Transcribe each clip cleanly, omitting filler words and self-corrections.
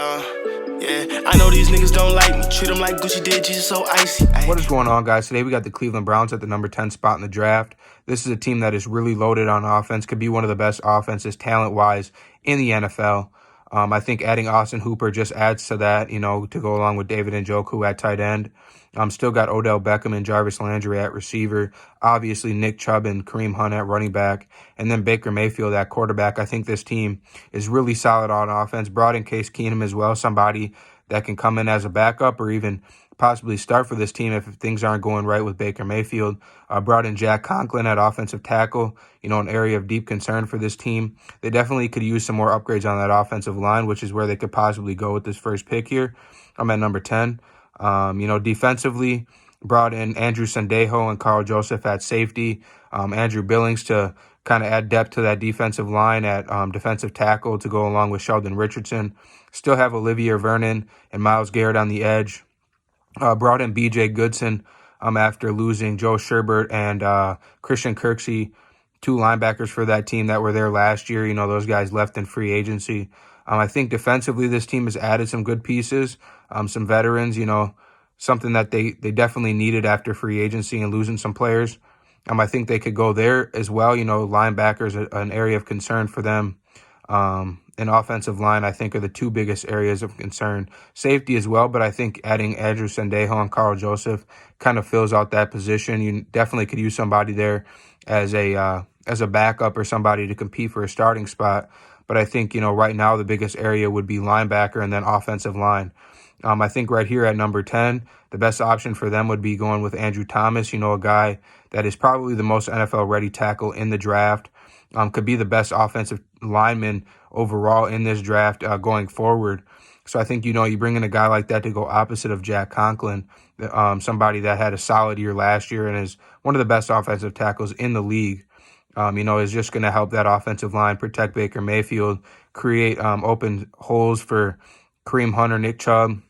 Yeah, I know these niggas don't like me. Treat them like Gucci did, Jesus so icy. What is going on, guys? Today we got the Cleveland Browns at the number 10 spot in the draft. This is a team that is really loaded on offense, could be one of the best offenses talent-wise in the NFL. I think adding Austin Hooper just adds to that, to go along with David Njoku at tight end. Still got Odell Beckham and Jarvis Landry at receiver. Obviously, Nick Chubb and Kareem Hunt at running back. And then Baker Mayfield at quarterback. I think this team is really solid on offense. Brought in Case Keenum as well, somebody that can come in as a backup or even possibly start for this team if things aren't going right with Baker Mayfield. Brought in Jack Conklin at offensive tackle, an area of deep concern for this team. They definitely could use some more upgrades on that offensive line, which is where they could possibly go with this first pick here. I'm at number 10. Defensively, brought in Andrew Sandejo and Carl Joseph at safety. Andrew Billings to kind of add depth to that defensive line at defensive tackle to go along with Sheldon Richardson. Still have Olivier Vernon and Myles Garrett on the edge. Brought in B.J. Goodson after losing Joe Sherbert and Christian Kirksey, two linebackers for that team that were there last year. Those guys left in free agency. I think defensively this team has added some good pieces, some veterans, something that they definitely needed after free agency and losing some players. I think they could go there as well. Linebackers are an area of concern for them. And offensive line, I think, are the two biggest areas of concern. Safety as well, but I think adding Andrew Sandejo and Carl Joseph kind of fills out that position. You definitely could use somebody there as a backup or somebody to compete for a starting spot. But I think, right now the biggest area would be linebacker and then offensive line. I think right here at number 10, the best option for them would be going with Andrew Thomas, a guy that is probably the most NFL-ready tackle in the draft. Could be the best offensive lineman overall in this draft going forward. So I think, you bring in a guy like that to go opposite of Jack Conklin, somebody that had a solid year last year and is one of the best offensive tackles in the league. Is just going to help that offensive line protect Baker Mayfield, create open holes for Kareem Hunt or Nick Chubb,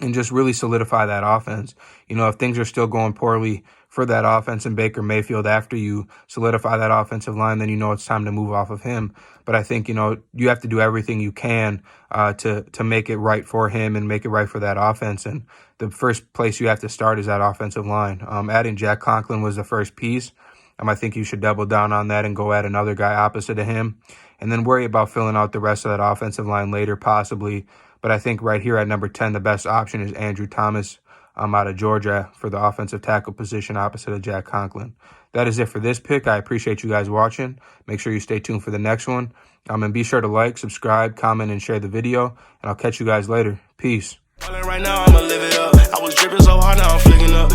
and just really solidify that offense. If things are still going poorly for that offense and Baker Mayfield after you solidify that offensive line, then it's time to move off of him. But I think, you have to do everything you can to make it right for him and make it right for that offense. And the first place you have to start is that offensive line. Adding Jack Conklin was the first piece. I think you should double down on that and go add another guy opposite of him and then worry about filling out the rest of that offensive line later possibly. But I think right here at number 10, the best option is Andrew Thomas out of Georgia for the offensive tackle position opposite of Jack Conklin. That is it for this pick. I appreciate you guys watching. Make sure you stay tuned for the next one. And be sure to like, subscribe, comment, and share the video. And I'll catch you guys later. Peace. Right now, I'ma live it up. I was dripping so hard, now I'm flicking up.